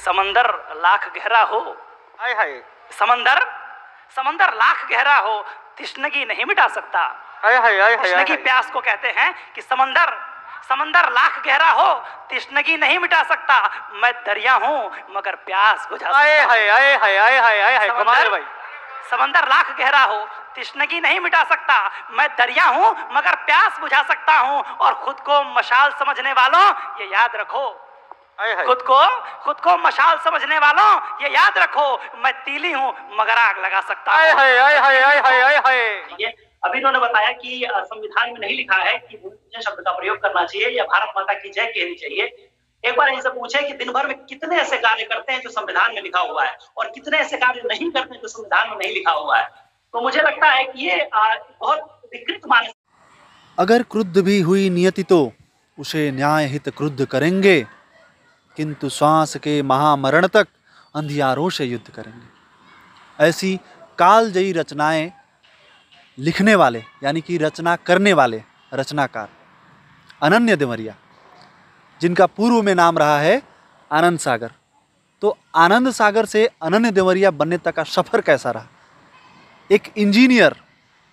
समंदर लाख गहरा हो, हाय हाय, समंदर समंदर लाख गहरा हो, तिश्नगी नहीं मिटा सकता। हाय हाय हाय हाय, तिश्नगी प्यास को कहते हैं कि समंदर समंदर लाख गहरा हो, तिश्नगी नहीं मिटा सकता। मैं दरिया हूँ मगर प्यास बुझा सकता। हाय हाय हाय हाय हाय हाय हाय, कमाल है भाई। समंदर लाख गहरा हो, तिश्नगी नहीं मिटा सकता। मैं दरिया हूँ मगर प्यास बुझा सकता हूँ। और खुद को मशाल समझने वालों ये याद रखो, खुद को मशाल समझने वालों ये याद रखो, मैं तीली हूँ मगर आग लगा सकता हूँ। हाय हाय हाय हाय हाय हाय। अभी इन्होंने बताया कि संविधान में नहीं लिखा है कि भूमि पूजन शब्द का प्रयोग करना चाहिए या भारत माता की जय कहनी चाहिए। एक बार इनसे पूछे कि दिन भर में कितने ऐसे कार्य करते हैं जो संविधान में लिखा हुआ है और कितने ऐसे कार्य नहीं करते हैं जो संविधान में नहीं लिखा हुआ है। तो मुझे लगता है कि ये बहुत विकृत मानस। अगर क्रुद्ध भी हुई नियति तो उसे न्याय हित क्रुद्ध करेंगे, किंतु श्वास के महामरण तक अंधियारों से युद्ध करेंगे। ऐसी कालजयी रचनाएं लिखने वाले यानी कि रचना करने वाले रचनाकार अनन्य देवरिया, जिनका पूर्व में नाम रहा है आनंद सागर। तो आनंद सागर से अनन्य देवरिया बनने तक का सफ़र कैसा रहा, एक इंजीनियर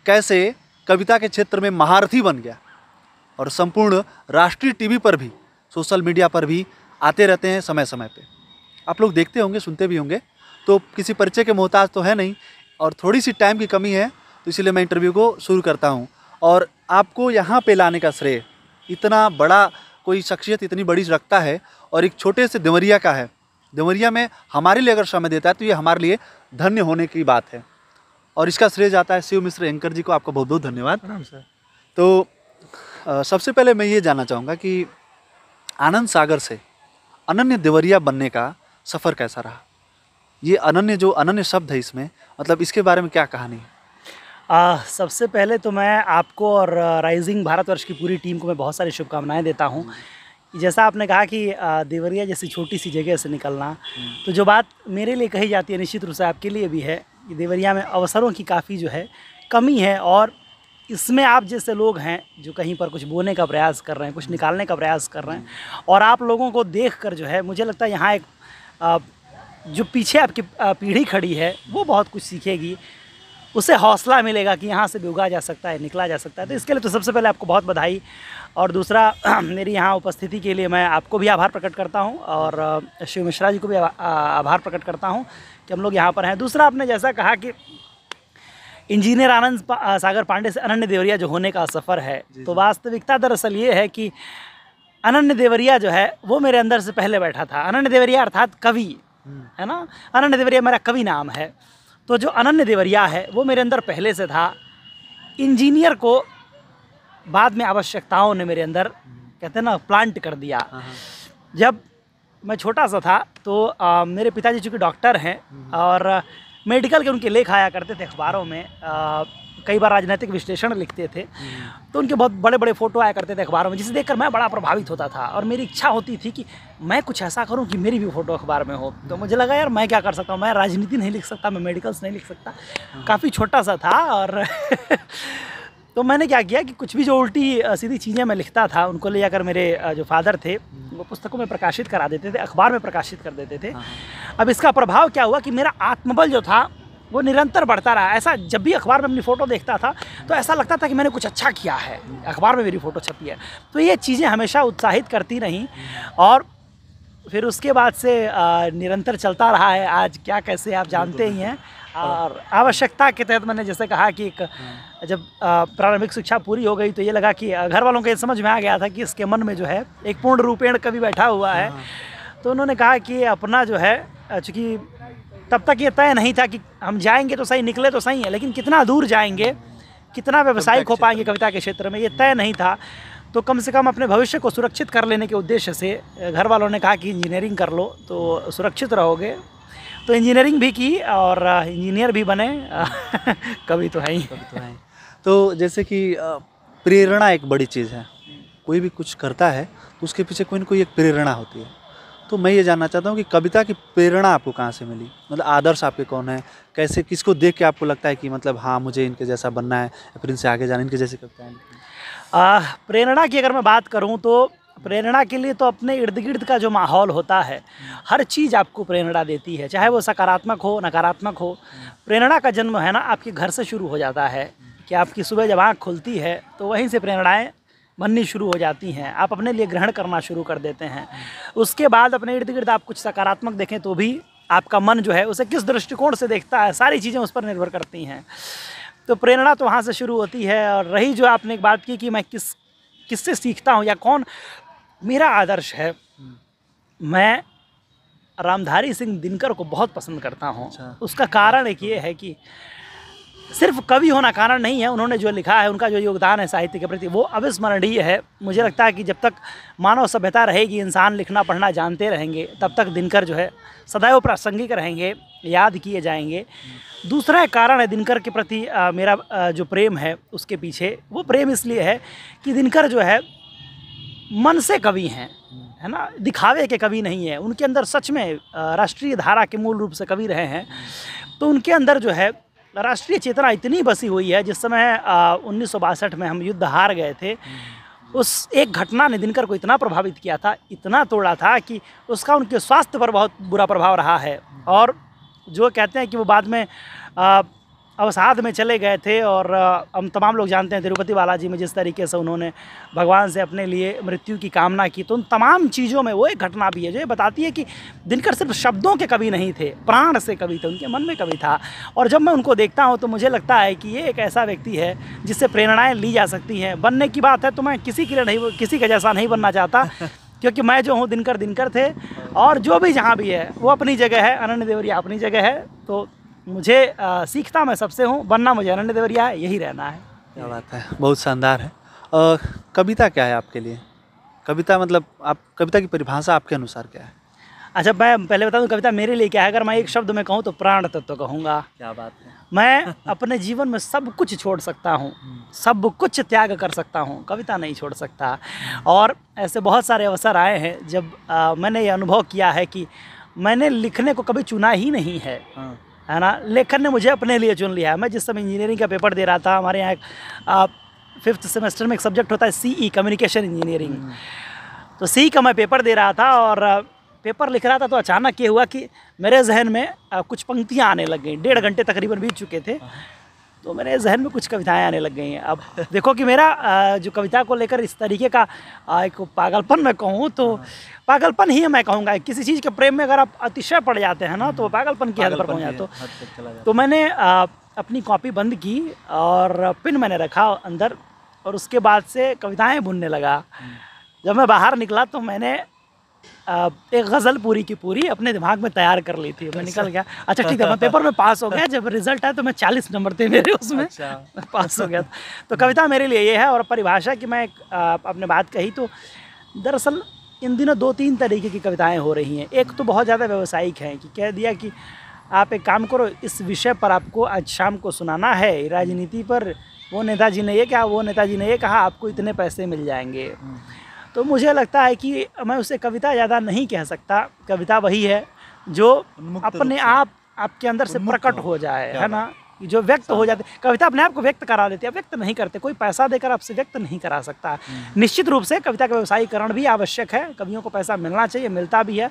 कैसे कविता के क्षेत्र में महारथी बन गया और संपूर्ण राष्ट्रीय टीवी पर भी सोशल मीडिया पर भी आते रहते हैं समय समय पे। आप लोग देखते होंगे, सुनते भी होंगे, तो किसी परिचय के मोहताज तो है नहीं और थोड़ी सी टाइम की कमी है, तो इसलिए मैं इंटरव्यू को शुरू करता हूं। और आपको यहाँ पे लाने का श्रेय इतना बड़ा कोई शख्सियत इतनी बड़ी रखता है और एक छोटे से देवरिया का है। देवरिया में हमारे लिए अगर समय देता है तो ये हमारे लिए धन्य होने की बात है और इसका श्रेय जाता है शिव मिश्र एंकर जी को। आपका बहुत बहुत धन्यवाद। सर। तो सबसे पहले मैं ये जानना चाहूँगा कि आनंद सागर से अनन्य देवरिया बनने का सफ़र कैसा रहा। ये अनन्य जो अनन्य शब्द है इसमें, मतलब इसके बारे में क्या कहानी है? सबसे पहले तो मैं आपको और राइजिंग भारतवर्ष की पूरी टीम को मैं बहुत सारी शुभकामनाएं देता हूं। जैसा आपने कहा कि देवरिया जैसी छोटी सी जगह से निकलना, तो जो बात मेरे लिए कही जाती है निश्चित रूप से आपके लिए भी है कि देवरिया में अवसरों की काफ़ी जो है कमी है और इसमें आप जैसे लोग हैं जो कहीं पर कुछ बोने का प्रयास कर रहे हैं, कुछ निकालने का प्रयास कर रहे हैं और आप लोगों को देखकर जो है मुझे लगता है यहाँ एक जो पीछे आपकी पीढ़ी खड़ी है वो बहुत कुछ सीखेगी, उसे हौसला मिलेगा कि यहाँ से भी उगा जा सकता है, निकला जा सकता है। तो इसके लिए तो सबसे पहले आपको बहुत बधाई और दूसरा मेरी यहाँ उपस्थिति के लिए मैं आपको भी आभार प्रकट करता हूँ और शिव मिश्रा जी को भी आभार प्रकट करता हूँ कि हम लोग यहाँ पर हैं। दूसरा, आपने जैसा कहा कि इंजीनियर आनंद सागर पांडे से अनन्य देवरिया जो होने का सफ़र है, तो वास्तविकता दरअसल ये है कि अनन्य देवरिया जो है वो मेरे अंदर से पहले बैठा था। अनन्य देवरिया अर्थात कवि है ना, अनन्य देवरिया मेरा कवि नाम है। तो जो अनन्य देवरिया है वो मेरे अंदर पहले से था। इंजीनियर को बाद में आवश्यकताओं ने मेरे अंदर कहते हैं ना प्लांट कर दिया। जब मैं छोटा सा था तो मेरे पिताजी चूँकि डॉक्टर हैं और मेडिकल के उनके लेख आया करते थे अखबारों में, कई बार राजनीतिक विश्लेषण लिखते थे, तो उनके बहुत बड़े बड़े फ़ोटो आया करते थे अखबारों में, जिसे देखकर मैं बड़ा प्रभावित होता था और मेरी इच्छा होती थी कि मैं कुछ ऐसा करूं कि मेरी भी फ़ोटो अखबार में हो। तो मुझे लगा यार मैं क्या कर सकता हूं, मैं राजनीति नहीं लिख सकता, मैं मेडिकल्स नहीं लिख सकता, काफ़ी छोटा सा था और तो मैंने क्या किया कि कुछ भी जो उल्टी सीधी चीज़ें मैं लिखता था उनको ले जाकर मेरे जो फादर थे वो पुस्तकों में प्रकाशित करा देते थे, अखबार में प्रकाशित कर देते थे। अब इसका प्रभाव क्या हुआ कि मेरा आत्मबल जो था वो निरंतर बढ़ता रहा। ऐसा जब भी अखबार में अपनी फ़ोटो देखता था तो ऐसा लगता था कि मैंने कुछ अच्छा किया है, अखबार में मेरी फ़ोटो छपी है। तो ये चीज़ें हमेशा उत्साहित करती रहीं और फिर उसके बाद से निरंतर चलता रहा है। आज क्या कैसे आप जानते ही हैं और आवश्यकता के तहत मैंने जैसे कहा कि एक जब प्रारंभिक शिक्षा पूरी हो गई तो ये लगा कि घर वालों के समझ में आ गया था कि इसके मन में जो है एक पूर्ण रूपेण कवि बैठा हुआ है। तो उन्होंने कहा कि अपना जो है, चूँकि तब तक ये तय नहीं था कि हम जाएंगे तो सही, निकले तो सही है, लेकिन कितना दूर जाएंगे, कितना व्यावसायिक हो पाएंगे कविता के क्षेत्र में, ये तय नहीं था। तो कम से कम अपने भविष्य को सुरक्षित कर लेने के उद्देश्य से घर वालों ने कहा कि इंजीनियरिंग कर लो तो सुरक्षित रहोगे। तो इंजीनियरिंग भी की और इंजीनियर भी बने कवि तो है ही। तो जैसे कि प्रेरणा एक बड़ी चीज़ है, कोई भी कुछ करता है तो उसके पीछे कोई ना कोई एक प्रेरणा होती है। तो मैं ये जानना चाहता हूँ कि कविता की प्रेरणा आपको कहाँ से मिली, मतलब आदर्श आपके कौन है, कैसे, किसको देख के आपको लगता है कि मतलब हाँ मुझे इनके जैसा बनना है या फिर इनसे आगे जाना, इनके जैसे कविताएं लिखनी है? प्रेरणा की अगर मैं बात करूं तो प्रेरणा के लिए तो अपने इर्द गिर्द का जो माहौल होता है, हर चीज़ आपको प्रेरणा देती है, चाहे वो सकारात्मक हो नकारात्मक हो। प्रेरणा का जन्म है ना आपके घर से शुरू हो जाता है कि आपकी सुबह जब आँख खुलती है तो वहीं से प्रेरणाएँ बननी शुरू हो जाती हैं, आप अपने लिए ग्रहण करना शुरू कर देते हैं। उसके बाद अपने इर्द गिर्द आप कुछ सकारात्मक देखें तो भी आपका मन जो है उसे किस दृष्टिकोण से देखता है, सारी चीज़ें उस पर निर्भर करती हैं। तो प्रेरणा तो वहाँ से शुरू होती है। और रही जो आपने एक बात की कि मैं किससे सीखता हूँ या कौन मेरा आदर्श है, मैं रामधारी सिंह दिनकर को बहुत पसंद करता हूँ। उसका कारण एक ये है कि सिर्फ कवि होना कारण नहीं है, उन्होंने जो लिखा है, उनका जो योगदान है साहित्य के प्रति वो अविस्मरणीय है। मुझे लगता है कि जब तक मानव सभ्यता रहेगी, इंसान लिखना पढ़ना जानते रहेंगे, तब तक दिनकर जो है सदैव प्रासंगिक रहेंगे, याद किए जाएंगे। दूसरा एक कारण है दिनकर के प्रति मेरा जो प्रेम है उसके पीछे, वो प्रेम इसलिए है कि दिनकर जो है मन से कवि हैं, है ना, दिखावे के कवि नहीं है। उनके अंदर सच में राष्ट्रीय धारा के मूल रूप से कवि रहे हैं। तो उनके अंदर जो है राष्ट्रीय चेतना इतनी बसी हुई है। जिस समय 1962 में हम युद्ध हार गए थे, उस एक घटना ने दिनकर को इतना प्रभावित किया था, इतना तोड़ा था कि उसका उनके स्वास्थ्य पर बहुत बुरा प्रभाव रहा है। और जो कहते हैं कि वो बाद में अवसाद में चले गए थे। और हम तमाम लोग जानते हैं तिरुपति बालाजी में जिस तरीके से उन्होंने भगवान से अपने लिए मृत्यु की कामना की। तो उन तमाम चीज़ों में वो एक घटना भी है जो ये बताती है कि दिनकर सिर्फ शब्दों के कवि नहीं थे, प्राण से कवि थे, उनके मन में कवि था। और जब मैं उनको देखता हूँ तो मुझे लगता है कि ये एक ऐसा व्यक्ति है जिससे प्रेरणाएँ ली जा सकती हैं। बनने की बात है तो मैं किसी के जैसा नहीं बनना चाहता, क्योंकि मैं जो हूँ दिनकर थे, और जो भी जहाँ भी है वो अपनी जगह है, अनन्य देवरिया अपनी जगह है। तो मुझे सीखता मैं सबसे हूँ, बनना मुझे अनन्य देवरिया है, यही रहना है। क्या बात है, बहुत शानदार है। कविता क्या है आपके लिए? कविता मतलब आप कविता की परिभाषा आपके अनुसार क्या है? अच्छा, मैं पहले बता दूं कविता मेरे लिए क्या है। अगर मैं एक शब्द में कहूँ तो प्राण तत्व कहूँगा। क्या बात है। मैं अपने जीवन में सब कुछ छोड़ सकता हूँ, सब कुछ त्याग कर सकता हूँ, कविता नहीं छोड़ सकता। और ऐसे बहुत सारे अवसर आए हैं जब मैंने ये अनुभव किया है कि मैंने लिखने को कभी चुना ही नहीं है, है ना, लेखन ने मुझे अपने लिए चुन लिया है। मैं जिस समय इंजीनियरिंग का पेपर दे रहा था, हमारे यहाँ एक 5th सेमेस्टर में एक सब्जेक्ट होता है CE कम्युनिकेशन इंजीनियरिंग। तो CE का मैं पेपर दे रहा था और पेपर लिख रहा था तो अचानक ये हुआ कि मेरे जहन में कुछ पंक्तियाँ आने लग गई। 1.5 घंटे तकरीबन बीत चुके थे, तो मेरे जहन में कुछ कविताएं आने लग गई हैं। अब देखो कि मेरा जो कविता को लेकर इस तरीके का एक पागलपन मैं कहूँ तो पागलपन ही मैं कहूँगा। किसी चीज़ के प्रेम में अगर आप अतिशय पड़ जाते हैं ना तो पागलपन की हद पर पहुँच जाते। तो मैंने अपनी कॉपी बंद की और पिन मैंने रखा अंदर, और उसके बाद से कविताएँ बुनने लगा। जब मैं बाहर निकला तो मैंने एक गज़ल पूरी की पूरी अपने दिमाग में तैयार कर ली थी। मैं निकल गया, अच्छा ठीक है, मैं पेपर में पास हो गया। जब रिजल्ट आया तो मैं 40 नंबर थे मेरे उसमें, मैं पास हो गया। तो कविता मेरे लिए ये है। और परिभाषा की मैं अपने बात कही तो दरअसल इन दिनों 2-3 तरीके की कविताएं हो रही हैं। एक तो बहुत ज़्यादा व्यावसायिक हैं कि कह दिया कि आप एक काम करो, इस विषय पर आपको आज शाम को सुनाना है, राजनीति पर, वो नेताजी ने ये कहा, वो नेताजी ने ये कहा, आपको इतने पैसे मिल जाएंगे। तो मुझे लगता है कि मैं उसे कविता ज़्यादा नहीं कह सकता। कविता वही है जो अपने आप आपके अंदर से प्रकट हो जाए, है ना, जो व्यक्त हो जाते। कविता अपने आप को व्यक्त करा देती है, व्यक्त नहीं करते। कोई पैसा देकर आपसे व्यक्त नहीं करा सकता। निश्चित रूप से कविता का व्यवसायीकरण भी आवश्यक है, कवियों को पैसा मिलना चाहिए, मिलता भी है।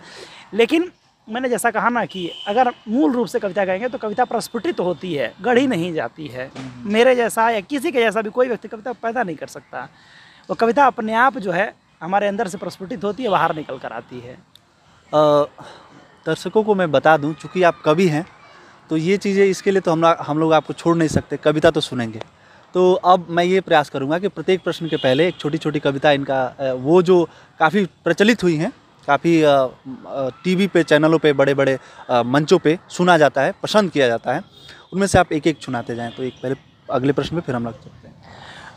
लेकिन मैंने जैसा कहा ना कि अगर मूल रूप से कविता कहेंगे तो कविता प्रस्फुटित होती है, गढ़ी नहीं जाती है। मेरे जैसा या किसी के जैसा भी कोई व्यक्ति कविता पैदा नहीं कर सकता। वो कविता अपने आप जो है हमारे अंदर से प्रस्फुटित होती है, बाहर निकल कर आती है। दर्शकों को मैं बता दूं, चूँकि आप कवि हैं तो ये चीज़ें, इसके लिए तो हम लोग आपको छोड़ नहीं सकते, कविता तो सुनेंगे। तो अब मैं ये प्रयास करूँगा कि प्रत्येक प्रश्न के पहले एक छोटी छोटी कविता इनका वो जो काफ़ी प्रचलित हुई हैं, काफ़ी टीवी पे, चैनलों पे, बड़े बड़े मंचों पे सुना जाता है, पसंद किया जाता है, उनमें से आप एक एक सुनाते जाएँ। तो एक पहले अगले प्रश्न में फिर हम लग सकते हैं।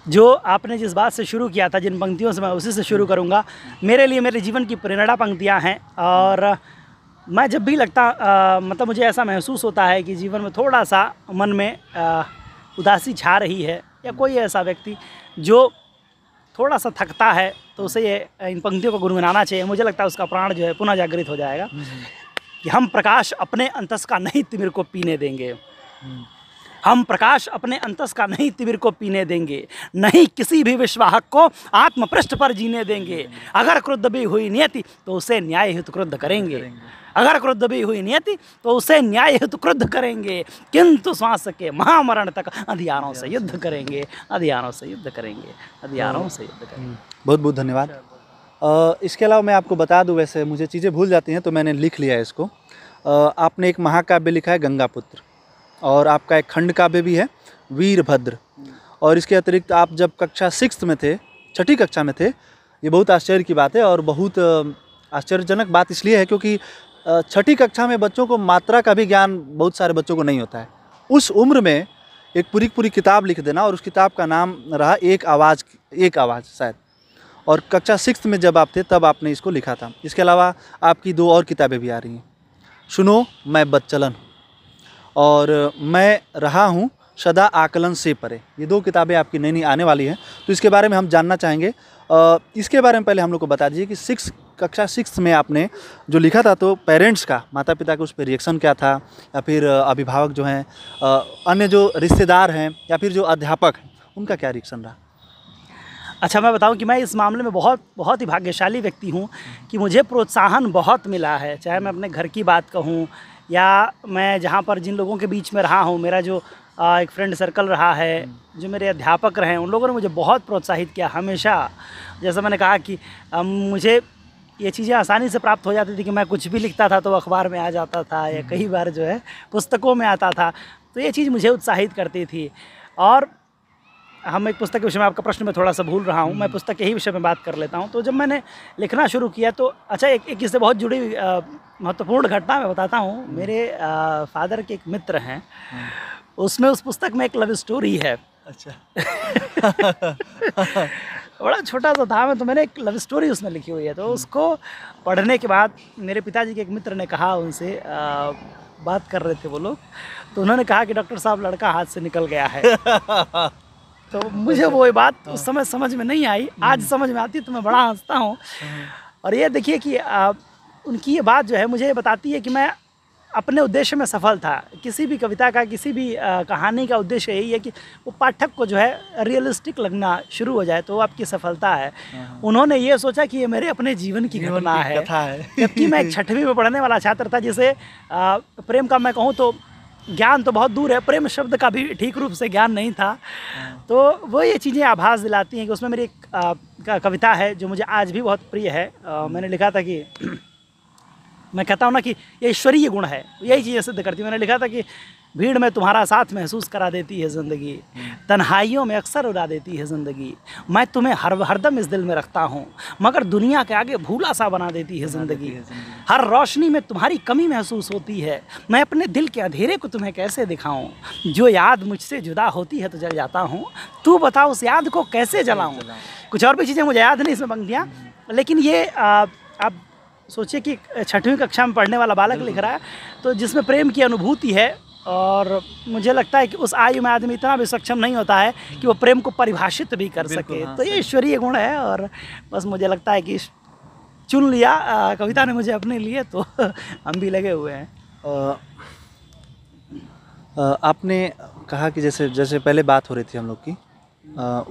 जो आपने जिस बात से शुरू किया था, जिन पंक्तियों से, मैं उसी से शुरू करूंगा। मेरे लिए मेरे जीवन की प्रेरणा पंक्तियां हैं। और मैं जब भी मतलब मुझे ऐसा महसूस होता है कि जीवन में थोड़ा सा मन में उदासी छा रही है, या कोई ऐसा व्यक्ति जो थोड़ा सा थकता है, तो उसे ये इन पंक्तियों को गुनगुनाना चाहिए। मुझे लगता है उसका प्राण जो है पुनः जागृत हो जाएगा कि हम प्रकाश अपने अंतस का नहीं तिमिर को पीने देंगे। हम प्रकाश अपने अंतस का नहीं तिमिर को पीने देंगे, नहीं किसी भी विश्वाहक को आत्मपृष्ठ पर जीने देंगे। अगर क्रुद्ध भी हुई नियति तो उसे न्याय हेतु क्रुद्ध करेंगे, अगर क्रुद्ध भी हुई नियति तो उसे न्याय हेतु क्रुद्ध करेंगे, किंतु श्वास के महामरण तक अंधियारों से युद्ध करेंगे, अंधियारों से युद्ध करेंगे, अंधियारों से युद्ध करेंगे। बहुत बहुत धन्यवाद। इसके अलावा मैं आपको बता दूं, वैसे मुझे चीज़ें भूल जाती हैं तो मैंने लिख लिया है इसको। आपने एक महाकाव्य लिखा है गंगापुत्र, और आपका एक खंड काव्य भी है वीरभद्र, और इसके अतिरिक्त आप जब कक्षा 6 में थे, 6ठी कक्षा में थे, ये बहुत आश्चर्य की बात है। और बहुत आश्चर्यजनक बात इसलिए है क्योंकि 6ठी कक्षा में बच्चों को मात्रा का भी ज्ञान बहुत सारे बच्चों को नहीं होता है। उस उम्र में एक पूरी किताब लिख देना, और उस किताब का नाम रहा एक आवाज़ शायद, और कक्षा 6 में जब आप थे तब आपने इसको लिखा था। इसके अलावा आपकी 2 और किताबें भी आ रही हैं, सुनो मैं बदचलन और मैं रहा हूँ सदा आकलन से परे। ये 2 किताबें आपकी नई आने वाली हैं, तो इसके बारे में हम जानना चाहेंगे। इसके बारे में पहले हम लोग को बता दीजिए कि कक्षा 6 में आपने जो लिखा था, तो पेरेंट्स का, माता पिता का उस पर रिएक्शन क्या था, या फिर अभिभावक जो हैं, अन्य जो रिश्तेदार हैं, या फिर जो अध्यापक हैं, उनका क्या रिएक्शन रहा? अच्छा, मैं बताऊं कि मैं इस मामले में बहुत ही भाग्यशाली व्यक्ति हूं कि मुझे प्रोत्साहन बहुत मिला है। चाहे मैं अपने घर की बात कहूं, या मैं जहां पर जिन लोगों के बीच में रहा हूं, मेरा जो एक फ्रेंड सर्कल रहा है, जो मेरे अध्यापक रहे, उन लोगों ने मुझे बहुत प्रोत्साहित किया हमेशा। जैसा मैंने कहा कि मुझे ये चीज़ें आसानी से प्राप्त हो जाती थी कि मैं कुछ भी लिखता था तो अखबार में आ जाता था, या कई बार जो है पुस्तकों में आता था, तो ये चीज़ मुझे उत्साहित करती थी। और हम एक पुस्तक के विषय में, आपका प्रश्न मैं थोड़ा सा भूल रहा हूँ, मैं पुस्तक के ही विषय में बात कर लेता हूँ। तो जब मैंने लिखना शुरू किया तो अच्छा, एक इससे बहुत जुड़ी महत्वपूर्ण घटना मैं बताता हूँ। मेरे फादर के एक मित्र हैं, उसमें उस पुस्तक में एक लव स्टोरी है। अच्छा। बड़ा छोटा सा था मैं, तो मैंने एक लव स्टोरी उसमें लिखी हुई है। तो उसको पढ़ने के बाद मेरे पिताजी के एक मित्र ने कहा, उनसे बात कर रहे थे वो लोग, तो उन्होंने कहा कि डॉक्टर साहब लड़का हाथ से निकल गया है। तो मुझे वो बात उस समय समझ में नहीं आई, आज समझ में आती तो मैं बड़ा हंसता हूँ। और ये देखिए कि उनकी ये बात जो है मुझे ये बताती है कि मैं अपने उद्देश्य में सफल था। किसी भी कविता का, किसी भी कहानी का उद्देश्य यही है कि वो पाठक को जो है रियलिस्टिक लगना शुरू हो जाए, तो वो आपकी सफलता है। उन्होंने ये सोचा कि ये मेरे अपने जीवन की घटना है, जबकि मैं एक 6वीं में पढ़ने वाला छात्र था, जिसे प्रेम का मैं कहूँ तो ज्ञान तो बहुत दूर है, प्रेम शब्द का भी ठीक रूप से ज्ञान नहीं था। तो वो ये चीज़ें आभास दिलाती हैं कि उसमें मेरी एक कविता है जो मुझे आज भी बहुत प्रिय है। मैंने लिखा था कि मैं कहता हूँ ना कि ये ईश्वरीय गुण है, यही चीज़ें सिद्ध करती है। मैंने लिखा था कि भीड़ में तुम्हारा साथ महसूस करा देती है ज़िंदगी, तन्हाइयों में अक्सर उड़ा देती है ज़िंदगी, मैं तुम्हें हरदम इस दिल में रखता हूँ, मगर दुनिया के आगे भूला सा बना देती है ज़िंदगी। हर रोशनी में तुम्हारी कमी महसूस होती है, मैं अपने दिल के अंधेरे को तुम्हें कैसे दिखाऊँ, जो याद मुझसे जुदा होती है तो जल जाता हूँ, तू बता उस याद को कैसे जलाऊँ। कुछ और भी चीज़ें मुझे याद नहीं इसमें पंक्तियाँ, लेकिन ये आप सोचिए कि 6वीं कक्षा में पढ़ने वाला बालक लिख रहा है, तो जिसमें प्रेम की अनुभूति है। और मुझे लगता है कि उस आयु में आदमी इतना भी सक्षम नहीं होता है कि वो प्रेम को परिभाषित भी कर सके। तो ये ईश्वरीय गुण है, और बस मुझे लगता है कि चुन लिया कविता ने मुझे अपने लिए, तो हम भी लगे हुए हैं। आपने कहा कि जैसे पहले बात हो रही थी हम लोग की,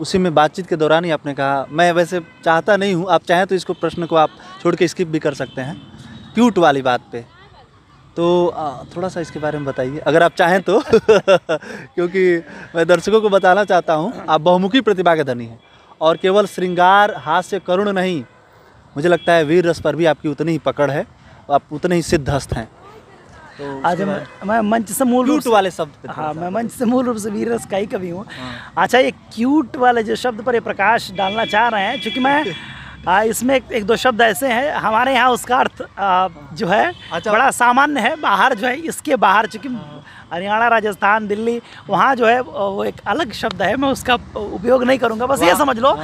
उसी में बातचीत के दौरान ही आपने कहा, मैं वैसे चाहता नहीं हूँ, आप चाहें तो इसको प्रश्न को आप छोड़ के स्किप भी कर सकते हैं, क्यूट वाली बात पे, तो थोड़ा सा इसके बारे में बताइए अगर आप चाहें तो। क्योंकि मैं दर्शकों को बताना चाहता हूँ, आप बहुमुखी प्रतिभा के धनी हैं, और केवल श्रृंगार हास्य करुण नहीं, मुझे लगता है वीर रस पर भी आपकी उतनी ही पकड़ है, आप उतने ही सिद्धहस्त हैं। तो आज मैं मंच से मूल रूप वाले शब्द पे, हाँ, मैं मंच से मूल रूप से वीर रस का ही कवि हूँ। अच्छा, ये क्यूट वाले जो शब्द पर ये प्रकाश डालना चाह रहे हैं, क्योंकि मैं इसमें एक दो शब्द ऐसे हैं, हमारे यहाँ उसका अर्थ जो है बड़ा सामान्य है, बाहर जो है, इसके बाहर, चूँकि हरियाणा, राजस्थान, दिल्ली, वहाँ जो है वो एक अलग शब्द है, मैं उसका उपयोग नहीं करूँगा। बस ये समझ लो,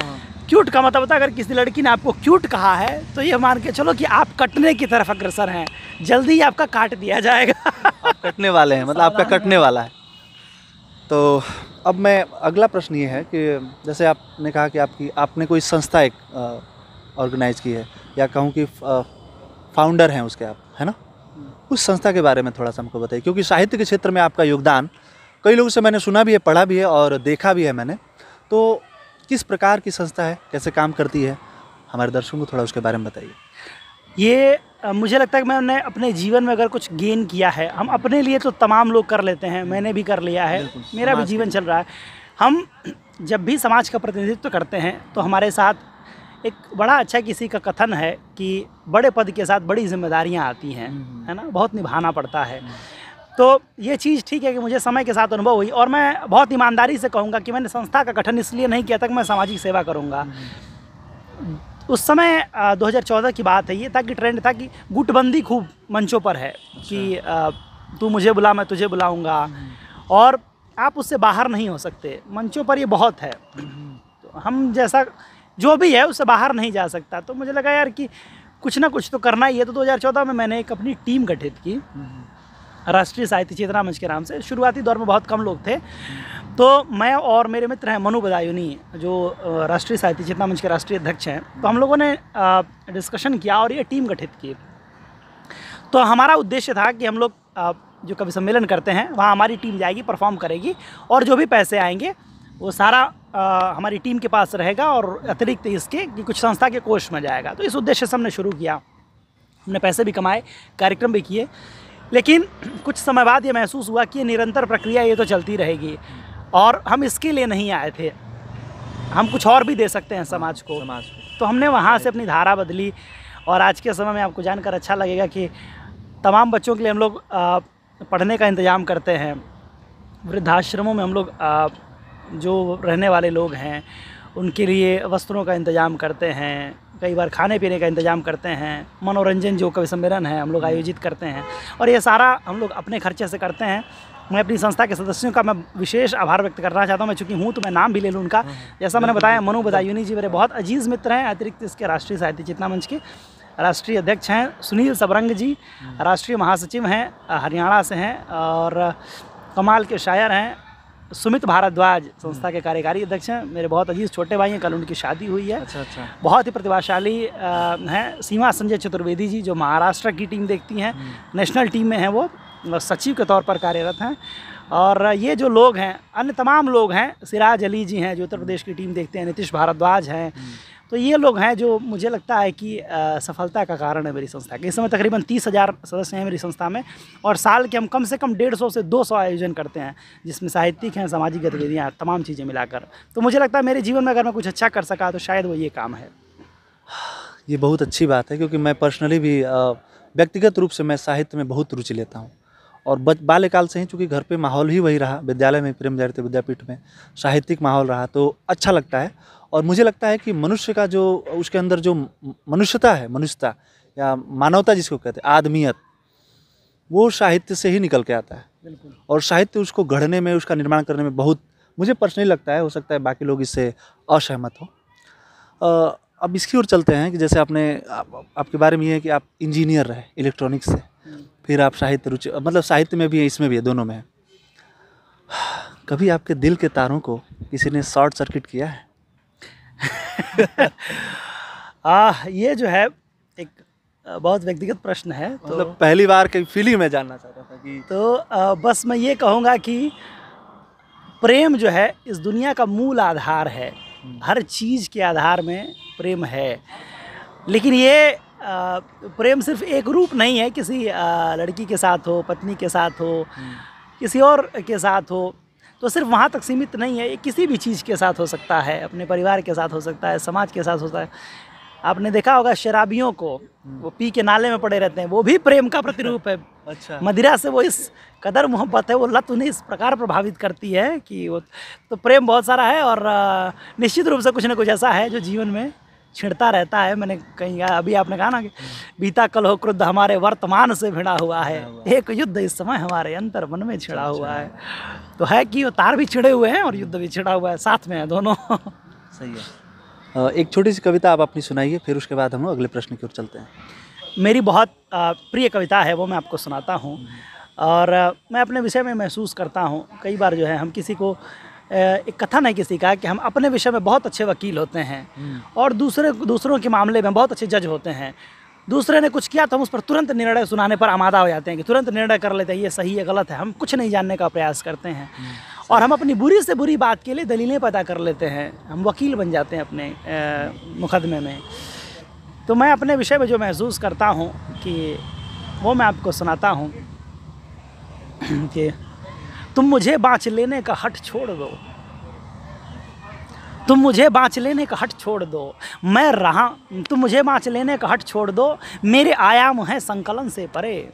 क्यूट का मतलब होता है, अगर किसी लड़की ने आपको क्यूट कहा है तो ये मान के चलो कि आप कटने की तरफ अग्रसर हैं, जल्दी ही आपका काट दिया जाएगा। आप कटने वाले हैं, मतलब आपका कटने वाला है। तो अब मैं अगला प्रश्न ये है कि जैसे आपने कहा कि आपने कोई संस्था एक ऑर्गेनाइज की है, या कहूँ कि फाउंडर हैं उसके आप, है ना? उस संस्था के बारे में थोड़ा सा हमको बताइए, क्योंकि साहित्य के क्षेत्र में आपका योगदान कई लोगों से मैंने सुना भी है, पढ़ा भी है और देखा भी है मैंने। तो किस प्रकार की संस्था है, कैसे काम करती है, हमारे दर्शकों को थोड़ा उसके बारे में बताइए। ये मुझे लगता है कि मैंने अपने जीवन में अगर कुछ गेन किया है, हम अपने लिए तो तमाम लोग कर लेते हैं, मैंने भी कर लिया है, मेरा भी जीवन चल रहा है। हम जब भी समाज का प्रतिनिधित्व करते हैं तो हमारे साथ एक बड़ा अच्छा किसी का कथन है कि बड़े पद के साथ बड़ी जिम्मेदारियां आती हैं, है ना, बहुत निभाना पड़ता है। तो ये चीज़ ठीक है कि मुझे समय के साथ अनुभव हुई, और मैं बहुत ईमानदारी से कहूँगा कि मैंने संस्था का गठन इसलिए नहीं किया था कि मैं सामाजिक सेवा करूँगा। उस समय 2014 की बात है, ये था कि ट्रेंड था कि गुटबंदी खूब मंचों पर है कि तू मुझे बुला, मैं तुझे बुलाऊंगा, और आप उससे बाहर नहीं हो सकते। मंचों पर ये बहुत है, तो हम जैसा जो भी है उससे बाहर नहीं जा सकता। तो मुझे लगा यार कि कुछ ना कुछ तो करना ही है। तो 2014 में मैंने एक अपनी टीम गठित की, राष्ट्रीय साहित्य चेतना मंच के नाम से। शुरुआती दौर में बहुत कम लोग थे, तो मैं और मेरे मित्र हैं मनु बदायूनी, जो राष्ट्रीय साहित्य चेतना मंच के राष्ट्रीय अध्यक्ष हैं। तो हम लोगों ने डिस्कशन किया और ये टीम गठित की। तो हमारा उद्देश्य था कि हम लोग जो कवि सम्मेलन करते हैं वहाँ हमारी टीम जाएगी, परफॉर्म करेगी, और जो भी पैसे आएंगे वो सारा हमारी टीम के पास रहेगा, और अतिरिक्त इसके कि कुछ संस्था के कोष में जाएगा। तो इस उद्देश्य से हमने शुरू किया, हमने पैसे भी कमाए, कार्यक्रम भी किए। लेकिन कुछ समय बाद ये महसूस हुआ कि ये निरंतर प्रक्रिया ये तो चलती रहेगी, और हम इसके लिए नहीं आए थे, हम कुछ और भी दे सकते हैं समाज को। तो हमने वहाँ से अपनी धारा बदली, और आज के समय में आपको जानकर अच्छा लगेगा कि तमाम बच्चों के लिए हम लोग पढ़ने का इंतज़ाम करते हैं। वृद्धाश्रमों में हम लोग जो रहने वाले लोग हैं उनके लिए वस्त्रों का इंतज़ाम करते हैं, कई बार खाने पीने का इंतज़ाम करते हैं, मनोरंजन जो कवि सम्मेलन है हम लोग आयोजित करते हैं, और ये सारा हम लोग अपने खर्चे से करते हैं। मैं अपनी संस्था के सदस्यों का मैं विशेष आभार व्यक्त करना चाहता हूँ। मैं चूँकि हूँ तो मैं नाम भी ले लूँ उनका। जैसा मैंने बताया, मनु बदायूनी जी मेरे बहुत अजीज़ मित्र हैं। अतिरिक्त इसके राष्ट्रीय साहित्य चेतना मंच के राष्ट्रीय अध्यक्ष हैं। सुनील सबरंग जी राष्ट्रीय महासचिव हैं, हरियाणा से हैं, और कमाल के शायर हैं। सुमित भारद्वाज संस्था के कार्यकारी अध्यक्ष हैं, मेरे बहुत अजीज़ छोटे भाई हैं, कल उनकी शादी हुई है। अच्छा। बहुत ही प्रतिभाशाली हैं। सीमा संजय चतुर्वेदी जी जो महाराष्ट्र की टीम देखती हैं, नेशनल टीम में हैं, वो सचिव के तौर पर कार्यरत हैं। और ये जो लोग हैं, अन्य तमाम लोग हैं, सिराज अली जी हैं जो उत्तर प्रदेश की टीम देखते हैं, नीतीश भारद्वाज हैं। तो ये लोग हैं जो मुझे लगता है कि सफलता का कारण है मेरी संस्था के। इस समय तकरीबन 30,000 सदस्य हैं मेरी संस्था में, और साल के हम कम से कम 150 से 200 आयोजन करते हैं, जिसमें साहित्यिक हैं, सामाजिक गतिविधियाँ, तमाम चीज़ें मिलाकर। तो मुझे लगता है मेरे जीवन में अगर मैं कुछ अच्छा कर सका तो शायद वो ये काम है। ये बहुत अच्छी बात है, क्योंकि मैं पर्सनली भी व्यक्तिगत रूप से मैं साहित्य में बहुत रुचि लेता हूँ, और बाल्यकाल से ही, चूँकि घर पे माहौल ही वही रहा, विद्यालय में प्रेम जयते विद्यापीठ में साहित्यिक माहौल रहा, तो अच्छा लगता है। और मुझे लगता है कि मनुष्य का जो उसके अंदर जो मनुष्यता है, मनुष्यता या मानवता जिसको कहते हैं, आदमियत, वो साहित्य से ही निकल के आता है। बिल्कुल। और साहित्य उसको गढ़ने में, उसका निर्माण करने में बहुत, मुझे पर्सनली लगता है, हो सकता है बाकी लोग इससे असहमत हो। अब इसकी ओर चलते हैं कि जैसे आपके बारे में ये है कि आप इंजीनियर रहे इलेक्ट्रॉनिक्स से, फिर आप साहित्य रुचि, मतलब साहित्य में भी है, इसमें भी है, दोनों में है। कभी आपके दिल के तारों को किसी ने शॉर्ट सर्किट किया है? ये जो है एक बहुत व्यक्तिगत प्रश्न है। तो मतलब पहली बार कहीं फीलिंग में जानना चाहता था कि तो बस मैं ये कहूँगा कि प्रेम जो है इस दुनिया का मूल आधार है। हर चीज़ के आधार में प्रेम है, लेकिन ये प्रेम सिर्फ एक रूप नहीं है, किसी लड़की के साथ हो, पत्नी के साथ हो, किसी और के साथ हो, तो सिर्फ वहाँ तक सीमित नहीं है। ये किसी भी चीज़ के साथ हो सकता है, अपने परिवार के साथ हो सकता है, समाज के साथ होता है। आपने देखा होगा शराबियों को, वो पी के नाले में पड़े रहते हैं, वो भी प्रेम का प्रतिरूप है। अच्छा। मदिरा से वो इस कदर मोहब्बत है, वो लत उन्हें इस प्रकार प्रभावित करती है कि वो, तो प्रेम बहुत सारा है, और निश्चित रूप से कुछ ना कुछ ऐसा है जो जीवन में छिड़ता रहता है। मैंने कहीं अभी आपने कहा ना कि बीता कल हो क्रुद्ध हमारे वर्तमान से भिड़ा हुआ है, एक युद्ध इस समय हमारे अंतर मन में छिड़ा हुआ है। तो है कि वो तार भी छिड़े हुए हैं और युद्ध भी छिड़ा हुआ है, साथ में है दोनों। सही है। एक छोटी सी कविता आप अपनी सुनाइए, फिर उसके बाद हम लोग अगले प्रश्न की ओर चलते हैं। मेरी बहुत प्रिय कविता है, वो मैं आपको सुनाता हूँ। और मैं अपने विषय में महसूस करता हूँ, कई बार जो है हम किसी को, एक कथन है किसी का कि हम अपने विषय में बहुत अच्छे वकील होते हैं और दूसरों के मामले में बहुत अच्छे जज होते हैं। दूसरे ने कुछ किया तो हम उस पर तुरंत निर्णय सुनाने पर आमादा हो जाते हैं कि तुरंत निर्णय कर लेते हैं ये सही है गलत है। हम कुछ नहीं जानने का प्रयास करते हैं और हम अपनी बुरी से बुरी बात के लिए दलीलें पता कर लेते हैं। हम वकील बन जाते हैं अपने मुकदमे में। तो मैं अपने विषय में जो महसूस करता हूँ कि वो मैं आपको सुनाता हूँ कि तुम मुझे बाँच लेने का हठ छोड़ दो, तुम मुझे बाँच लेने का हठ छोड़ दो, मैं रहा, तुम मुझे बाँच लेने का हठ छोड़ दो, मेरे आयाम हैं संकलन से परे।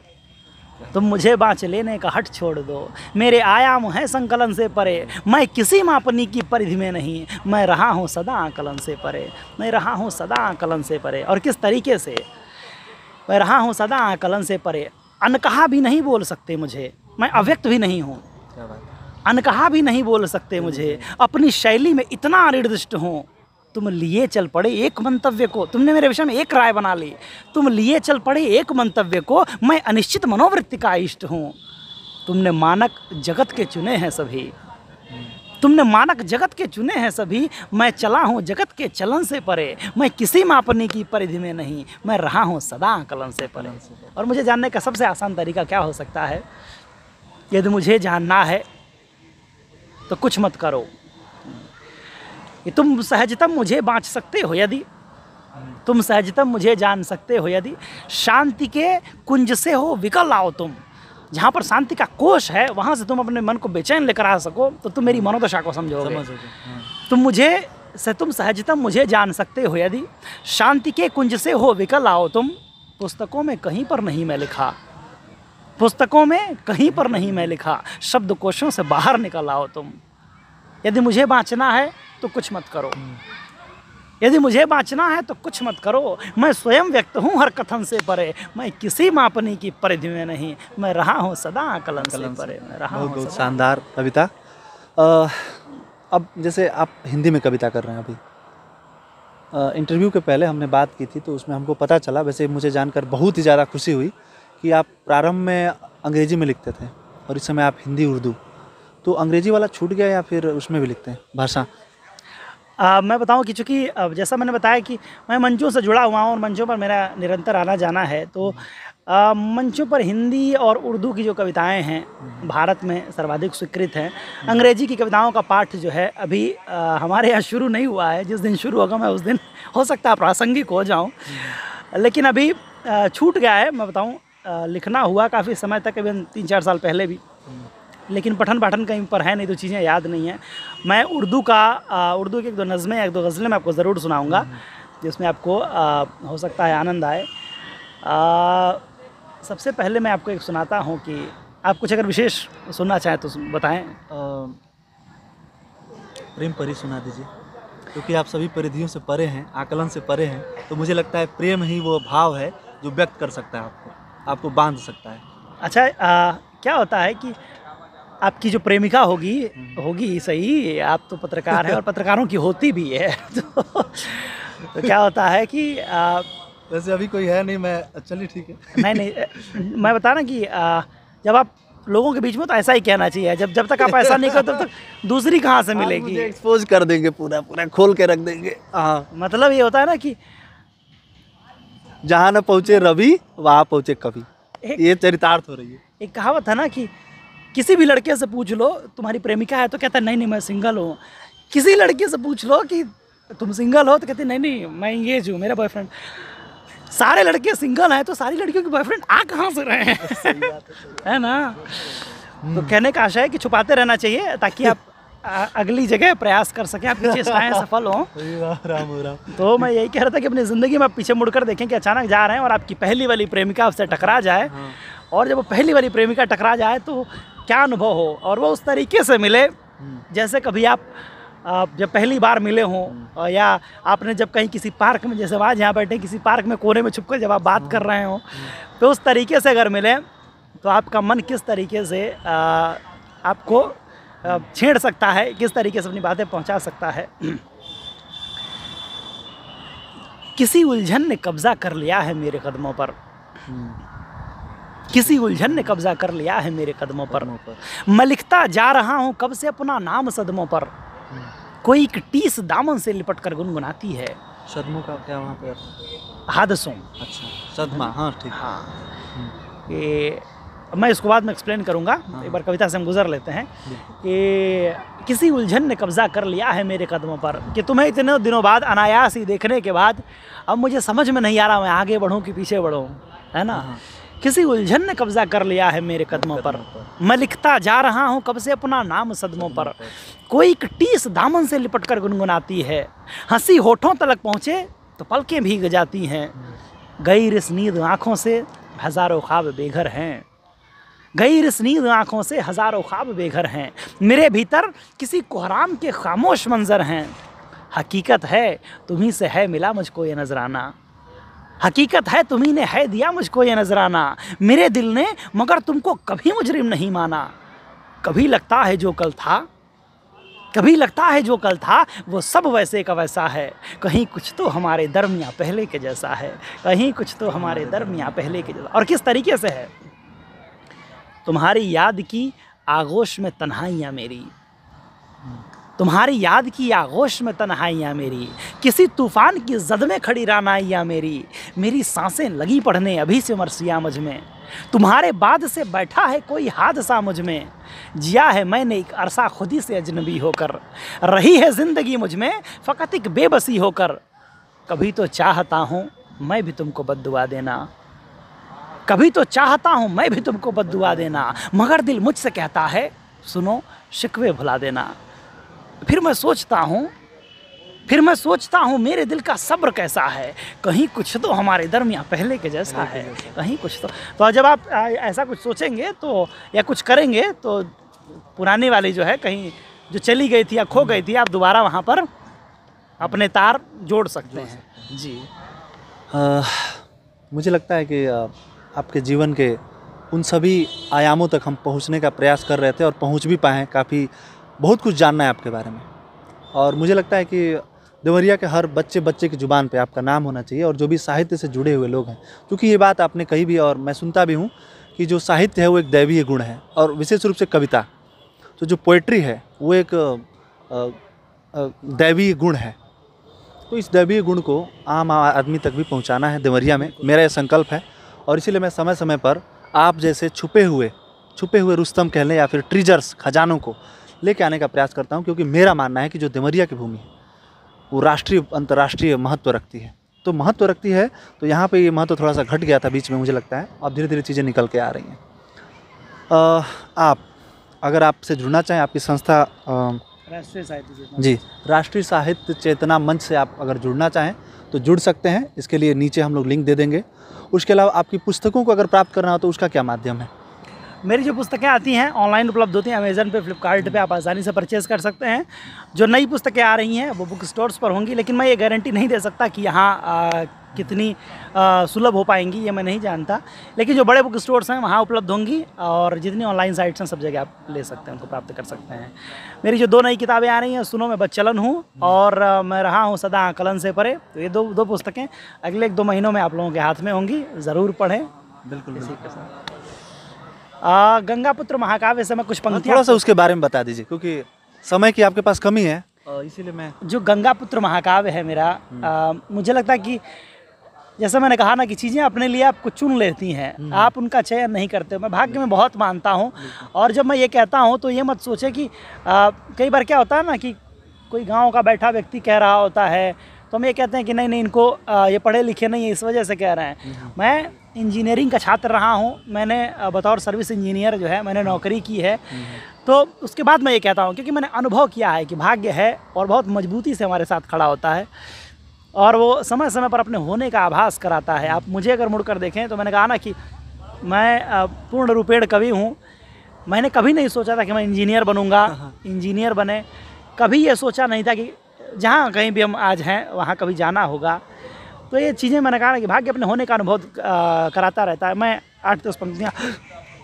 तुम मुझे बाँच लेने का हठ छोड़ दो, मेरे आयाम हैं संकलन से परे, मैं किसी मापनी की परिधि में नहीं, मैं रहा हूँ सदा आकलन से परे, मैं रहा हूँ सदा आकलन से परे। और किस तरीके से मैं रहा हूँ सदा आकलन से परे। अनकहा भी नहीं बोल सकते मुझे, मैं अव्यक्त भी नहीं हूँ, अनकहा भी नहीं बोल सकते मुझे, अपनी शैली में इतना अनिर्दिष्ट हूँ। तुम लिए चल पड़े एक मंतव्य को, तुमने मेरे विषय में एक राय बना ली, तुम लिए चल पड़े एक मंतव्य को, मैं अनिश्चित मनोवृत्ति का इष्ट हूँ। तुमने मानक जगत के चुने हैं सभी, तुमने मानक जगत के चुने हैं सभी, मैं चला हूँ जगत के चलन से परे, मैं किसी मापने की परिधि में नहीं, मैं रहा हूँ सदा आकलन से परे। और मुझे जानने का सबसे आसान तरीका क्या हो सकता है? यदि मुझे जानना है तो कुछ मत करो, कि तुम सहजतम मुझे बाँच सकते हो यदि, तुम सहजतम मुझे जान सकते हो यदि, शांति के कुंज से हो विकल आओ तुम। जहाँ पर शांति का कोश है वहाँ से तुम अपने मन को बेचैन लेकर आ सको तो तुम मेरी मनोदशा को समझोगे। तुम सहजतम मुझे जान सकते हो यदि, शांति के कुंज से हो विकल आओ तुम। पुस्तकों में कहीं पर नहीं मैं लिखा, पुस्तकों में कहीं पर नहीं मैं लिखा, शब्दकोशों से बाहर निकल आओ तुम। यदि मुझे बाँचना है तो कुछ मत करो, यदि मुझे बाँचना है तो कुछ मत करो, मैं स्वयं व्यक्त हूँ हर कथन से परे, मैं किसी मापनी की परिधि में नहीं, मैं रहा हूँ सदा आकलन से परे, मैं रहा हूँ। बहुत शानदार कविता। अब जैसे आप हिंदी में कविता कर रहे हैं अभी, इंटरव्यू के पहले हमने बात की थी तो उसमें हमको पता चला, वैसे मुझे जानकर बहुत ही ज़्यादा खुशी हुई कि आप प्रारंभ में अंग्रेजी में लिखते थे और इस समय आप हिंदी उर्दू, तो अंग्रेजी वाला छूट गया या फिर उसमें भी लिखते हैं भाषा? मैं बताऊं कि चूँकि जैसा मैंने बताया कि मैं मंचों से जुड़ा हुआ हूं और मंचों पर मेरा निरंतर आना जाना है, तो मंचों पर हिंदी और उर्दू की जो कविताएं हैं भारत में सर्वाधिक स्वीकृत हैं। अंग्रेजी की कविताओं का पाठ जो है अभी हमारे यहाँ शुरू नहीं हुआ है, जिस दिन शुरू होगा मैं उस दिन हो सकता है प्रासंगिक हो जाऊँ, लेकिन अभी छूट गया है। मैं बताऊँ लिखना हुआ काफ़ी समय तक, अभी 3-4 साल पहले भी, लेकिन पठन पाठन कहीं पर है नहीं तो चीज़ें याद नहीं हैं। मैं उर्दू की 1-2 नज़में 1-2 गज़लें मैं आपको ज़रूर सुनाऊंगा जिसमें आपको हो सकता है आनंद आए। सबसे पहले मैं आपको एक सुनाता हूं कि आप कुछ अगर विशेष सुनना चाहें तो बताएं। प्रेम परी सुना दीजिए, क्योंकि आप सभी परिधियों से परे हैं, आकलन से परे हैं, तो मुझे लगता है प्रेम ही वो भाव है जो व्यक्त कर सकता है आपको बांध सकता है। अच्छा, क्या होता है कि आपकी जो प्रेमिका होगी सही, आप तो पत्रकार हैं और पत्रकारों की होती भी है तो क्या होता है कि वैसे अभी कोई है नहीं, मैं चलिए ठीक है। नहीं मैं बता ना कि जब आप लोगों के बीच में तो ऐसा ही कहना चाहिए, जब तक आप ऐसा नहीं करो तब तक दूसरी कहाँ से मिलेगी। एक्सपोज कर देंगे, पूरा खोल के रख देंगे। हाँ, मतलब ये होता है ना कि जहाँ न पहुँचे रवि वहाँ पहुँचे कवि, ये चरितार्थ हो रही है। एक कहावत है ना कि किसी भी लड़के से पूछ लो तुम्हारी प्रेमिका है तो कहता है नहीं मैं सिंगल हूँ। किसी लड़के से पूछ लो कि तुम सिंगल हो तो कहते नहीं मैं एंगेज हूँ, मेरा बॉयफ्रेंड। सारे लड़के सिंगल हैं तो सारी लड़कियों के बॉयफ्रेंड आ कहाँ से रहे हैं है ना। तो कहने का आशा है कि छुपाते रहना चाहिए ताकि आप अगली जगह प्रयास कर सकें, आपकी चेष्टाएं सफल हों। राम। तो मैं यही कह रहा था कि अपनी ज़िंदगी में आप पीछे मुड़कर देखें कि अचानक जा रहे हैं और आपकी पहली वाली प्रेमिका आपसे टकरा जाए, और जब वो पहली वाली प्रेमिका टकरा जाए तो क्या अनुभव हो, और वो उस तरीके से मिले जैसे कभी आप जब पहली बार मिले हों, या आपने जब कहीं किसी पार्क में, जैसे आज यहाँ बैठे किसी पार्क में कोने में छुपकर जब आप बात कर रहे हो, तो उस तरीके से अगर मिले तो आपका मन किस तरीके से आपको छेड़ सकता है, किस तरीके से अपनी बातें पहुँचा सकता है। किसी उलझन ने कब्जा कर लिया है मेरे कदमों पर, किसी उलझन ने कब्जा कर लिया है मेरे कदमों पर, मैं लिखता जा रहा हूँ कब से अपना नाम सदमों पर, कोई एक टीस दामन से लिपट कर गुनगुनाती है। सदमों का क्या वहाँ पे? हादसों। अच्छा, सदमा, हाँ ठीक। हाँ, ये मैं इसको बाद में एक्सप्लेन करूँगा। एक बार कविता से हम गुजर लेते हैं कि किसी उलझन ने कब्जा कर लिया है मेरे कदमों पर, कि तुम्हें इतने दिनों बाद अनायास ही देखने के बाद अब मुझे समझ में नहीं आ रहा मैं आगे बढ़ूँ कि पीछे बढ़ूँ, है ना। किसी उलझन ने कब्जा कर लिया है मेरे कदमों पर, मैं लिखता जा रहा हूँ कब से अपना नाम सदमों पर। कोई एक टीस दामन से लिपट कर गुनगुनाती है, हंसी होठों तलक पहुँचे तो पलकें भीग जाती हैं। गई इस नींद आँखों से हज़ारों ख्वाब बेघर हैं, गई इस नींद आँखों से हज़ारों ख्वाब बेघर हैं। मेरे भीतर किसी कोहराम के खामोश मंजर हैं। हकीकत है तुम्ही से है मिला मुझको ये नजराना, हकीकत है तुम्ही ने है दिया मुझको ये नजराना। मेरे दिल ने मगर तुमको कभी मुजरिम नहीं माना। कभी लगता है जो कल था, कभी लगता है जो कल था वो सब वैसे का वैसा है। कहीं कुछ तो हमारे दरमियाँ पहले के जैसा है, कहीं कुछ तो हमारे दरमियाँ पहले के जैसा। और किस तरीके से है, तुम्हारी याद की आगोश में तन्हाइयाँ मेरी, तुम्हारी याद की आगोश में तन्हाइयाँ मेरी। किसी तूफ़ान की जद में खड़ी रानाइयाँ मेरी, मेरी सांसें लगी पढ़ने अभी से मरसिया मुझ में। तुम्हारे बाद से बैठा है कोई हादसा मुझ में, जिया है मैंने एक अरसा खुदी से अजनबी होकर। रही है ज़िंदगी मुझ में फ़कत एक बेबसी होकर। कभी तो चाहता हूँ मैं भी तुमको बद्दुआ देना, कभी तो चाहता हूँ मैं भी तुमको बद्दुआ देना, मगर दिल मुझसे कहता है सुनो शिकवे भुला देना। फिर मैं सोचता हूँ मेरे दिल का सब्र कैसा है, कहीं कुछ तो हमारे दरमियाँ पहले के जैसा है, कहीं कुछ तो जब आप ऐसा कुछ सोचेंगे तो या कुछ करेंगे तो पुरानी वाली जो है कहीं जो चली गई थी या खो गई थी, आप दोबारा वहाँ पर अपने तार जोड़ सकते हैं। जी मुझे लगता है कि आपके जीवन के उन सभी आयामों तक हम पहुंचने का प्रयास कर रहे थे और पहुंच भी पाए हैं। काफ़ी बहुत कुछ जानना है आपके बारे में, और मुझे लगता है कि देवरिया के हर बच्चे की ज़ुबान पे आपका नाम होना चाहिए। और जो भी साहित्य से जुड़े हुए लोग हैं, क्योंकि ये बात आपने कही भी और मैं सुनता भी हूँ कि जो साहित्य है वो एक दैवीय गुण है, और विशेष रूप से कविता, तो जो पोइट्री है वो एक दैवीय गुण है। तो इस दैवीय गुण को आम आदमी तक भी पहुँचाना है देवरिया में, मेरा ये संकल्प है। और इसीलिए मैं समय समय पर आप जैसे छुपे हुए रुस्तम कह लें या फिर ट्रीजर्स, खजानों को लेके आने का प्रयास करता हूं, क्योंकि मेरा मानना है कि जो देवरिया की भूमि है वो राष्ट्रीय अंतर्राष्ट्रीय महत्व रखती है। तो महत्व रखती है, तो यहाँ पे ये महत्व थोड़ा सा घट गया था बीच में, मुझे लगता है अब धीरे धीरे चीज़ें निकल के आ रही हैं। आप अगर आपसे जुड़ना चाहें, आपकी संस्था राष्ट्रीय साहित्य चेतना, जी राष्ट्रीय साहित्य चेतना मंच से आप अगर जुड़ना चाहें तो जुड़ सकते हैं। इसके लिए नीचे हम लोग लिंक दे देंगे। उसके अलावा आपकी पुस्तकों को अगर प्राप्त करना हो तो उसका क्या माध्यम है? मेरी जो पुस्तकें आती हैं ऑनलाइन उपलब्ध होती हैं, अमेज़न पे, फ्लिपकार्ट पे आप आसानी से परचेज़ कर सकते हैं। जो नई पुस्तकें आ रही हैं वो बुक स्टोर्स पर होंगी, लेकिन मैं ये गारंटी नहीं दे सकता कि यहाँ कितनी सुलभ हो पाएंगी, ये मैं नहीं जानता। लेकिन जो बड़े बुक स्टोर्स हैं वहाँ उपलब्ध होंगी, और जितनी ऑनलाइन साइट्स हैं सब जगह आप ले सकते हैं, उनको प्राप्त कर सकते हैं। मेरी जो 2 नई किताबें आ रही हैं, सुनो मैं बच्चलन हूँ और मैं रहा हूँ सदा कलन से परे, तो ये दो पुस्तकें अगले 1-2 महीनों में आप लोगों के हाथ में होंगी, ज़रूर पढ़ें। बिल्कुल। गंगापुत्र महाकाव्य से मैं कुछ पंक्तियाँ थोड़ा सा उसके बारे में बता दीजिए, क्योंकि समय की आपके पास कमी है, इसीलिए मैं जो गंगापुत्र महाकाव्य है मेरा, मुझे लगता है कि जैसे मैंने कहा ना कि चीज़ें अपने लिए आपको चुन लेती हैं, आप उनका चयन नहीं करते हो। मैं भाग्य में बहुत मानता हूँ, और जब मैं ये कहता हूँ तो ये मत सोचे कि कई बार क्या होता है ना कि कोई गांव का बैठा व्यक्ति कह रहा होता है तो हम ये कहते हैं कि नहीं इनको ये पढ़े लिखे नहीं है इस वजह से कह रहे हैं। मैं इंजीनियरिंग का छात्र रहा हूँ, मैंने बतौर सर्विस इंजीनियर जो है मैंने नौकरी की है, तो उसके बाद मैं ये कहता हूँ क्योंकि मैंने अनुभव किया है कि भाग्य है और बहुत मजबूती से हमारे साथ खड़ा होता है, और वो समय समय पर अपने होने का आभास कराता है। आप मुझे अगर मुड़कर देखें तो मैंने कहा ना कि मैं पूर्ण रूपेण कवि हूँ। मैंने कभी नहीं सोचा था कि मैं इंजीनियर बनूँगा, इंजीनियर बने, कभी ये सोचा नहीं था कि जहाँ कहीं भी हम आज हैं वहाँ कभी जाना होगा। तो ये चीज़ें मैंने कहा कि भाग्य अपने होने का अनुभव कराता रहता है। मैं 8-10 पंक्तियाँ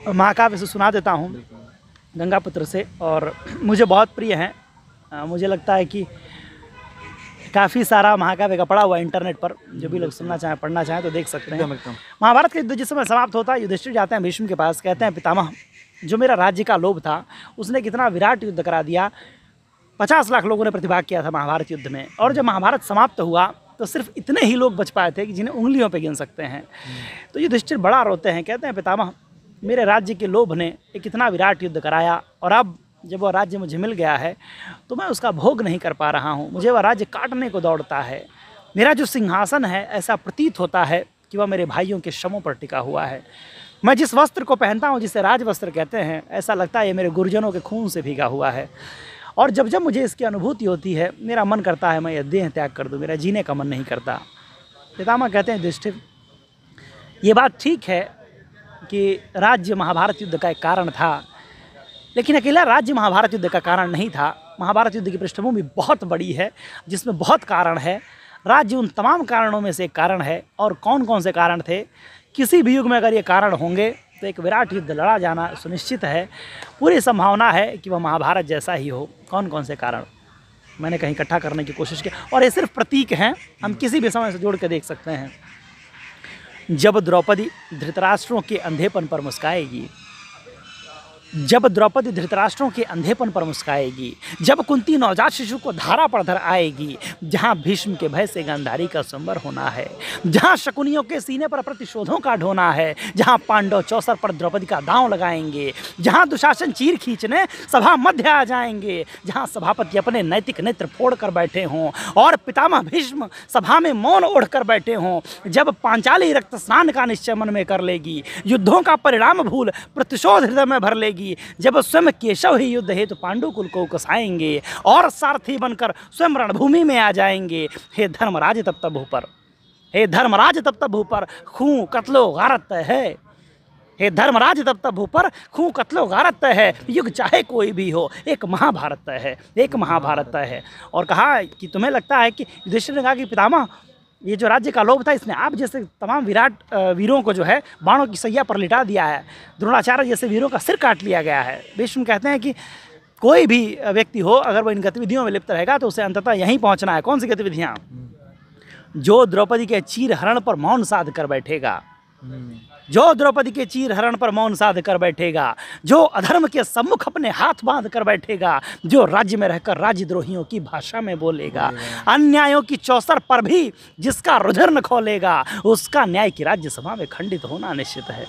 महाकाव्य से सुना देता हूँ, गंगापुत्र से, और मुझे बहुत प्रिय हैं। मुझे लगता है कि काफ़ी सारा महाकाव्य का पड़ा हुआ है इंटरनेट पर, जो भी लोग सुनना चाहें पढ़ना चाहें तो देख सकते हैं। महाभारत का युद्ध जिस समय समाप्त होता है, युधिष्ठिर जाते हैं भीष्म के पास, कहते हैं पितामह जो मेरा राज्य का लोभ था उसने कितना विराट युद्ध करा दिया। 50 लाख लोगों ने प्रतिभाग किया था महाभारत युद्ध में, और जब महाभारत समाप्त हुआ तो सिर्फ इतने ही लोग बच पाए थे कि जिन्हें उंगलियों पे गिन सकते हैं। तो युधिष्ठिर बड़ा रोते हैं, कहते हैं पितामह मेरे राज्य के लोभ ने एक इतना विराट युद्ध कराया और अब जब वह राज्य मुझे मिल गया है तो मैं उसका भोग नहीं कर पा रहा हूँ, मुझे वह राज्य काटने को दौड़ता है। मेरा जो सिंहासन है ऐसा प्रतीत होता है कि वह मेरे भाइयों के शवों पर टिका हुआ है। मैं जिस वस्त्र को पहनता हूँ जिसे राजवस्त्र कहते हैं, ऐसा लगता है ये मेरे गुरुजनों के खून से भीगा हुआ है। और जब जब मुझे इसकी अनुभूति होती है मेरा मन करता है मैं यह देह त्याग कर दूँ, मेरा जीने का मन नहीं करता। पितामह कहते हैं युधिष्ठिर ये बात ठीक है कि राज्य महाभारत युद्ध का एक कारण था, लेकिन अकेला राज्य महाभारत युद्ध का कारण नहीं था। महाभारत युद्ध की पृष्ठभूमि बहुत बड़ी है जिसमें बहुत कारण है। राज्य उन तमाम कारणों में से एक कारण है। और कौन कौन से कारण थे? किसी भी युग में अगर ये कारण होंगे तो एक विराट युद्ध लड़ा जाना सुनिश्चित है। पूरी संभावना है कि वह महाभारत जैसा ही हो। कौन कौन से कारण मैंने कहीं इकट्ठा करने की कोशिश की, और ये सिर्फ प्रतीक हैं, हम किसी भी समय से जोड़ के देख सकते हैं। जब द्रौपदी धृतराष्ट्रों के अंधेपन पर मुस्काएगी, जब द्रौपदी धृतराष्ट्रों के अंधेपन पर मुस्काएगी, जब कुंती नवजात शिशु को धारा पर धर आएगी, जहाँ भीष्म के भय से गांधारी का संवर होना है, जहाँ शकुनियों के सीने पर प्रतिशोधों का ढोना है, जहाँ पांडव चौसर पर द्रौपदी का दांव लगाएंगे, जहाँ दुशासन चीर खींचने सभा मध्य आ जाएंगे, जहाँ सभापति अपने नैतिक नेत्र फोड़ कर बैठे हों और पितामह भीष्म सभा में मौन ओढ़ कर बैठे हों, जब पांचाली रक्त स्नान का निश्चय मन में कर लेगी, युद्धों का परिणाम भूल प्रतिशोध हृदय में भर लेगी, जब स्वयं केशव ही युद्ध हेतु पांडुकुल को उकसाएंगे और सारथी बनकर स्वयं रणभूमि में आ जाएंगे। हे धर्मराज तब तब ऊपर, हे धर्मराज तब तब ऊपर खूं कत्लो गारत है, हे धर्मराज तब तब ऊपर खूं कत्लो गारत है। युग चाहे कोई भी हो, एक महाभारत है, एक महाभारत है। और कहा कि तुम्हें लगता है कि युधिष्ठिर ने कहा कि पितामह ये जो राज्य का लोभ था इसने आप जैसे तमाम विराट वीरों को जो है बाणों की सैया पर लिटा दिया है, द्रोणाचार्य जैसे वीरों का सिर काट लिया गया है। भीष्म कहते हैं कि कोई भी व्यक्ति हो अगर वो इन गतिविधियों में लिप्त रहेगा तो उसे अंततः यहीं पहुंचना है। कौन सी गतिविधियां? जो द्रौपदी के चीर हरण पर मौन साध कर बैठेगा, जो द्रौपदी के चीर हरण पर मौन साध कर बैठेगा, जो अधर्म के सम्मुख अपने हाथ बांध कर बैठेगा, जो राज्य में रहकर राज्यद्रोहियों की भाषा में बोलेगा, अन्यायों की चौसर पर भी जिसका रुधिर न खोलेगा, उसका न्याय की राज्यसभा में खंडित होना निश्चित है,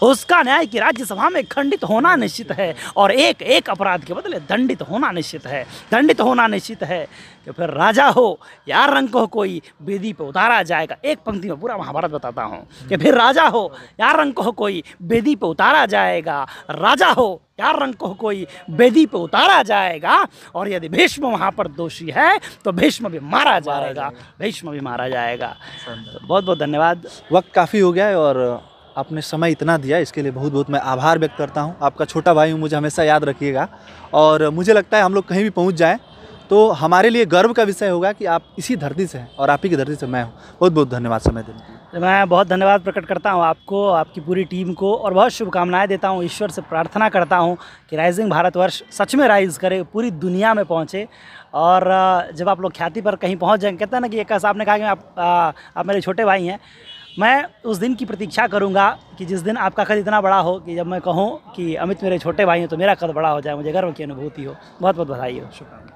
उसका न्याय की राज्यसभा में खंडित होना निश्चित है। और एक एक अपराध के बदले दंडित होना निश्चित है, दंडित होना निश्चित है। कि फिर राजा हो या रंक हो कोई बेदी पे उतारा जाएगा। एक पंक्ति में पूरा महाभारत बताता हूँ कि फिर राजा हो या रंक हो कोई बेदी पे उतारा जाएगा, राजा हो या रंक हो कोई बेदी पे उतारा जाएगा। और यदि भीष्म वहाँ पर दोषी है तो भीष्म भी मारा जाएगा, भीष्म भी मारा जाएगा। तो बहुत बहुत धन्यवाद। वक्त काफ़ी हो गया है और आपने समय इतना दिया, इसके लिए बहुत बहुत मैं आभार व्यक्त करता हूँ। आपका छोटा भाई हूँ, मुझे हमेशा याद रखिएगा। और मुझे लगता है हम लोग कहीं भी पहुँच जाएं तो हमारे लिए गर्व का विषय होगा कि आप इसी धरती से हैं और आप ही की धरती से मैं हूँ। बहुत बहुत धन्यवाद समय देने के लिए। मैं बहुत धन्यवाद प्रकट करता हूँ आपको, आपकी पूरी टीम को, और बहुत शुभकामनाएं देता हूँ। ईश्वर से प्रार्थना करता हूँ कि राइजिंग भारतवर्ष सच में राइज करे, पूरी दुनिया में पहुँचे। और जब आप लोग ख्याति पर कहीं पहुँच जाएंगे, कहते हैं ना कि एक साहब ने कहा कि आप मेरे छोटे भाई हैं, मैं उस दिन की प्रतीक्षा करूंगा कि जिस दिन आपका कद इतना बड़ा हो कि जब मैं कहूं कि अमित मेरे छोटे भाई हैं तो मेरा कद बड़ा हो जाए, मुझे गर्व की अनुभूति हो। बहुत बहुत बधाई हो, शुक्रिया।